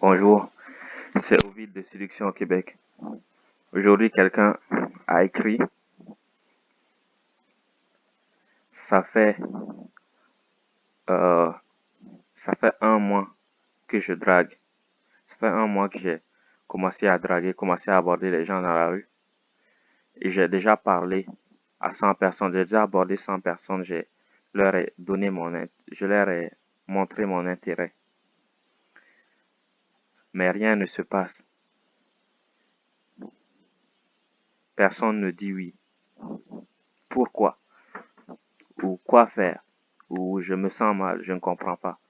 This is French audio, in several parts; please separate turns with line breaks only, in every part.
Bonjour, c'est Ovid de Séduction au Québec. Aujourd'hui, quelqu'un a écrit, ça fait, euh, ça fait un mois que je drague. Ça fait un mois que j'ai commencé à draguer, commencé à aborder les gens dans la rue. Et j'ai déjà parlé à 100 personnes, j'ai déjà abordé 100 personnes, je leur ai montré mon intérêt. Mais rien ne se passe. Personne ne dit oui. Pourquoi? Ou quoi faire? Ou je me sens mal, je ne comprends pas.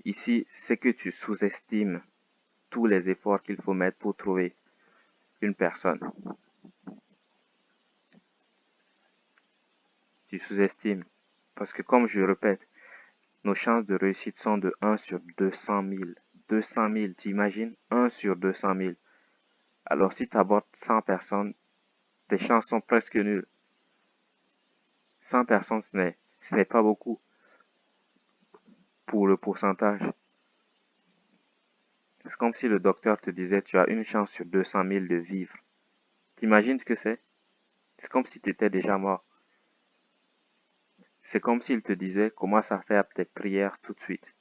Ici, c'est que tu sous-estimes tous les efforts qu'il faut mettre pour trouver une personne. Tu sous-estimes. Parce que comme je répète, nos chances de réussite sont de 1 sur 200 000. 200 000, t'imagines? 1 sur 200 000. Alors si tu abordes 100 personnes, tes chances sont presque nulles. 100 personnes, ce n'est pas beaucoup pour le pourcentage. C'est comme si le docteur te disait, tu as une chance sur 200 000 de vivre. T'imagines ce que c'est? C'est comme si tu étais déjà mort. C'est comme s'il te disait, commence à faire tes prières tout de suite.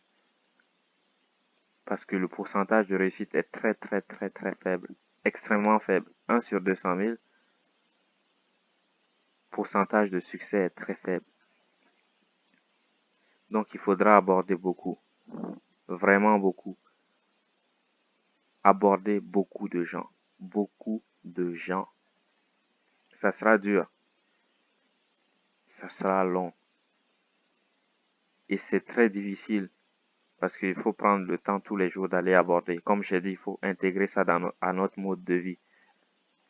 Parce que le pourcentage de réussite est très faible. Extrêmement faible. 1 sur 200 000. Pourcentage de succès est très faible. Donc il faudra aborder beaucoup. Vraiment beaucoup. Aborder beaucoup de gens. Beaucoup de gens. Ça sera dur. Ça sera long. Et c'est très difficile. Parce qu'il faut prendre le temps tous les jours d'aller aborder. Comme j'ai dit, il faut intégrer ça à notre mode de vie.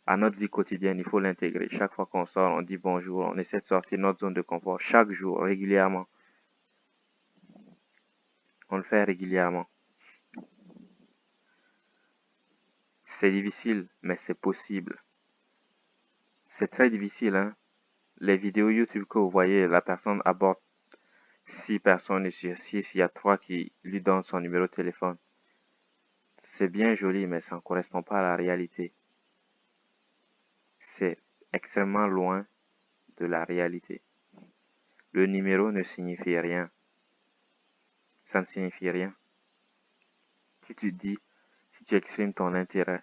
À notre vie quotidienne, il faut l'intégrer. Chaque fois qu'on sort, on dit bonjour, on essaie de sortir de notre zone de confort. Chaque jour, régulièrement. On le fait régulièrement. C'est difficile, mais c'est possible. C'est très difficile, hein. Les vidéos YouTube que vous voyez, la personne aborde 6 personnes et sur 6, il y a 3 qui lui donnent son numéro de téléphone. C'est bien joli, mais ça ne correspond pas à la réalité. C'est extrêmement loin de la réalité. Le numéro ne signifie rien. Ça ne signifie rien. Si tu exprimes ton intérêt,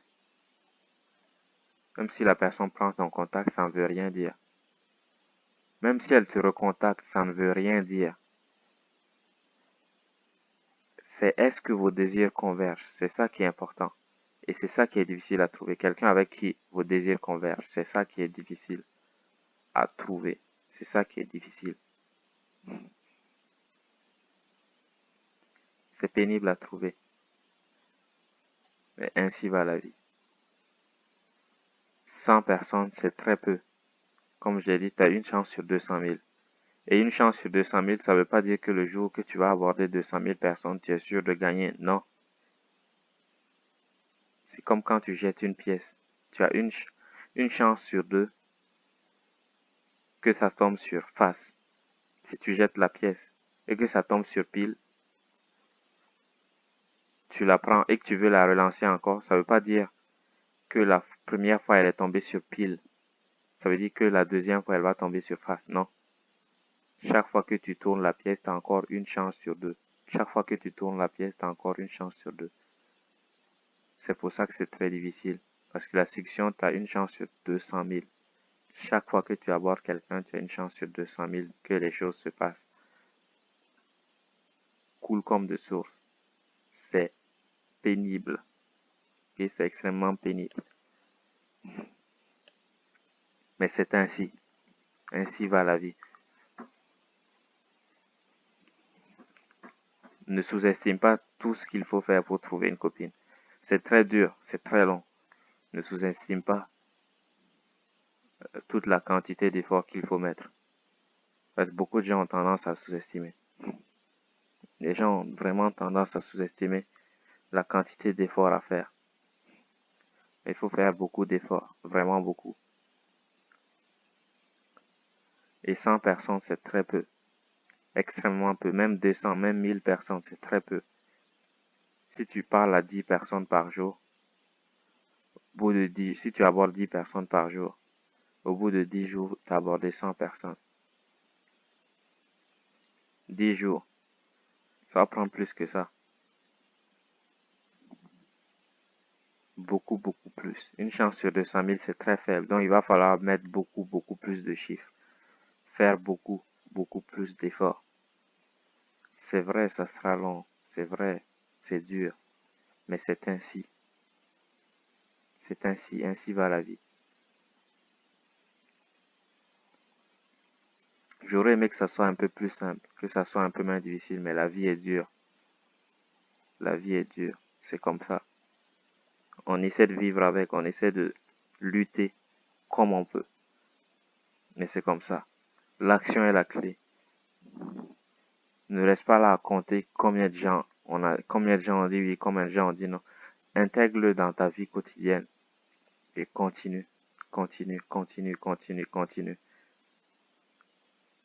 même si la personne prend ton contact, ça ne veut rien dire. Même si elle te recontacte, ça ne veut rien dire. C'est est-ce que vos désirs convergent? C'est ça qui est important. Et c'est ça qui est difficile à trouver. Quelqu'un avec qui vos désirs convergent, c'est ça qui est difficile à trouver. C'est ça qui est difficile. C'est pénible à trouver. Mais ainsi va la vie. 100 personnes, c'est très peu. Comme j'ai dit, tu as une chance sur 200 000. Et une chance sur 200 000, ça ne veut pas dire que le jour que tu vas aborder 200 000 personnes, tu es sûr de gagner. Non. C'est comme quand tu jettes une pièce. Tu as une chance sur 2 que ça tombe sur face. Si tu jettes la pièce et que ça tombe sur pile, tu la prends et que tu veux la relancer encore, ça ne veut pas dire que la première fois elle est tombée sur pile. Ça veut dire que la deuxième fois elle va tomber sur face. Non. Chaque fois que tu tournes la pièce, tu as encore une chance sur 2. Chaque fois que tu tournes la pièce, tu as encore une chance sur 2. C'est pour ça que c'est très difficile. Parce que la séduction, tu as une chance sur 200 000. Chaque fois que tu abordes quelqu'un, tu as une chance sur 200 000 que les choses se passent. Cool comme de source. C'est pénible. Et c'est extrêmement pénible. Mais c'est ainsi. Ainsi va la vie. Ne sous-estime pas tout ce qu'il faut faire pour trouver une copine. C'est très dur, c'est très long. Ne sous-estime pas toute la quantité d'efforts qu'il faut mettre. Parce que beaucoup de gens ont tendance à sous-estimer. Les gens ont vraiment tendance à sous-estimer la quantité d'efforts à faire. Il faut faire beaucoup d'efforts, vraiment beaucoup. Et 100 personnes, c'est très peu. Extrêmement peu. Même 200, même 1000 personnes, c'est très peu. Si tu parles à 10 personnes par jour, si tu abordes 10 personnes par jour, au bout de 10 jours, tu as abordé 100 personnes. 10 jours. Ça va prendre plus que ça. Beaucoup, beaucoup plus. Une chance sur 200 000, c'est très faible. Donc, il va falloir mettre beaucoup, beaucoup plus de chiffres. Faire beaucoup, beaucoup plus d'efforts. C'est vrai, ça sera long. C'est vrai, c'est dur. Mais c'est ainsi. C'est ainsi. Ainsi va la vie. J'aurais aimé que ça soit un peu plus simple, que ça soit un peu moins difficile, mais la vie est dure. La vie est dure. C'est comme ça. On essaie de vivre avec, on essaie de lutter comme on peut. Mais c'est comme ça. L'action est la clé. Ne reste pas là à compter combien de gens combien de gens ont dit oui, combien de gens ont dit non. Intègre-le dans ta vie quotidienne et continue, continue, continue, continue, continue.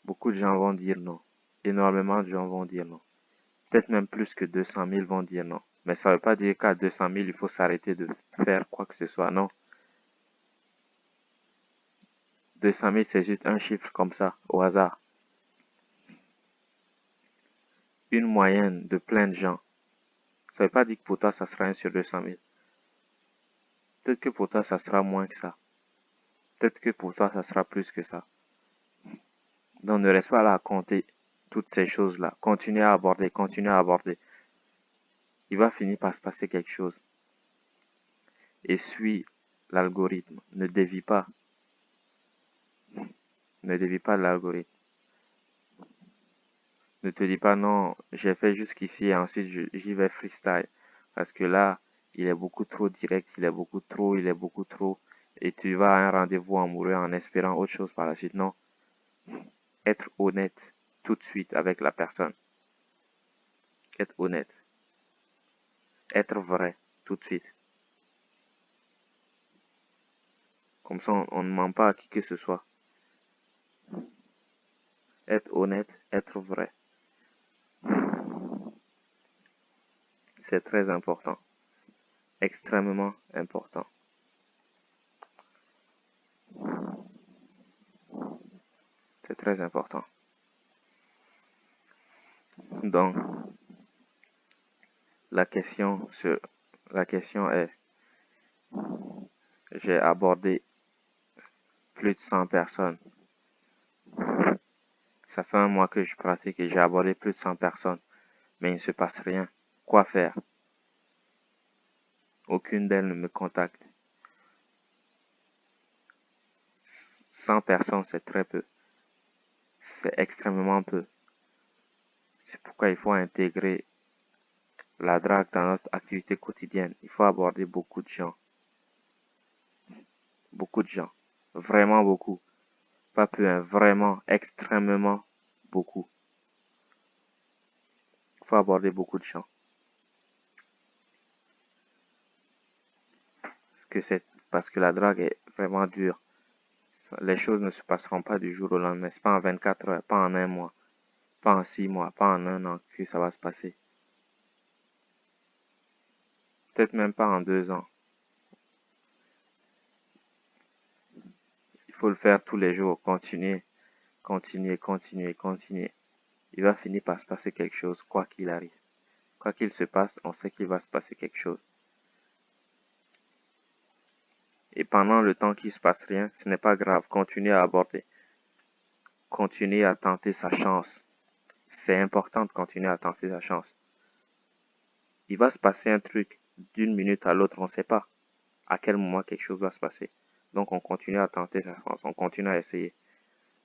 Beaucoup de gens vont dire non. Énormément de gens vont dire non. Peut-être même plus que 200 000 vont dire non. Mais ça ne veut pas dire qu'à 200 000, il faut s'arrêter de faire quoi que ce soit. Non. 200 000, c'est juste un chiffre comme ça, au hasard. Une moyenne de plein de gens. Ça ne veut pas dire que pour toi, ça sera 1 sur 200 000. Peut-être que pour toi, ça sera moins que ça. Peut-être que pour toi, ça sera plus que ça. Donc, ne reste pas là à compter toutes ces choses-là. Continue à aborder, continue à aborder. Il va finir par se passer quelque chose. Et suis l'algorithme. Ne dévie pas. Ne dévie pas l'algorithme. Ne te dis pas non, j'ai fait jusqu'ici et ensuite j'y vais freestyle. Parce que là, il est beaucoup trop direct, il est beaucoup trop. Et tu vas à un rendez-vous amoureux en espérant autre chose par la suite. Non. Être honnête tout de suite avec la personne. Être honnête. Être vrai tout de suite. Comme ça, on ne ment pas à qui que ce soit. Être honnête, être vrai. C'est très important. Extrêmement important. C'est très important. Donc, la question est, j'ai abordé plus de 100 personnes. Ça fait un mois que je pratique et j'ai abordé plus de 100 personnes. Mais il ne se passe rien. Quoi faire? Aucune d'elles ne me contacte. 100 personnes, c'est très peu. C'est extrêmement peu. C'est pourquoi il faut intégrer la drague dans notre activité quotidienne. Il faut aborder beaucoup de gens. Beaucoup de gens. Vraiment beaucoup. Pas peu, hein, vraiment, extrêmement beaucoup. Il faut aborder beaucoup de gens. Parce que la drague est vraiment dure. Les choses ne se passeront pas du jour au lendemain. C'est pas en 24 heures, pas en un mois, pas en 6 mois, pas en un an que ça va se passer. Peut-être même pas en 2 ans. Il faut le faire tous les jours. Continuer, continuer, continuer, continuer. Il va finir par se passer quelque chose, quoi qu'il arrive. Quoi qu'il se passe, on sait qu'il va se passer quelque chose. Et pendant le temps qu'il ne se passe rien, ce n'est pas grave. Continuez à aborder. Continuez à tenter sa chance. C'est important de continuer à tenter sa chance. Il va se passer un truc d'une minute à l'autre, on ne sait pas à quel moment quelque chose va se passer. Donc on continue à tenter sa chance, on continue à essayer.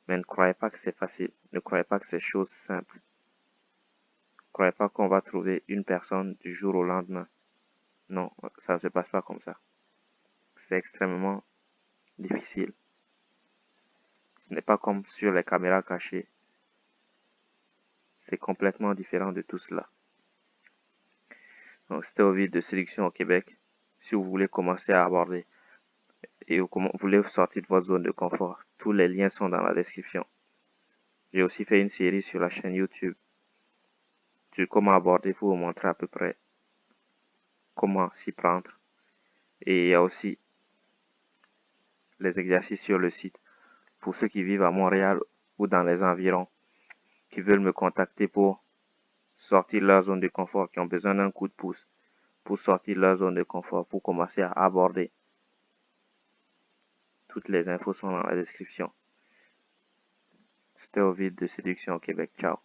Mais ne croyez pas que c'est facile. Ne croyez pas que c'est chose simple. Ne croyez pas qu'on va trouver une personne du jour au lendemain. Non, ça ne se passe pas comme ça. C'est extrêmement difficile. Ce n'est pas comme sur les caméras cachées. C'est complètement différent de tout cela. Donc c'était Ovid de Séduction au Québec. Si vous voulez commencer à aborder et vous voulez sortir de votre zone de confort, tous les liens sont dans la description. J'ai aussi fait une série sur la chaîne YouTube sur comment aborder pour vous montrer à peu près comment s'y prendre. Et il y a aussi les exercices sur le site pour ceux qui vivent à Montréal ou dans les environs, qui veulent me contacter pour sortir de leur zone de confort, qui ont besoin d'un coup de pouce pour sortir de leur zone de confort, pour commencer à aborder. Toutes les infos sont dans la description. C'était Ovid de Séduction au Québec. Ciao.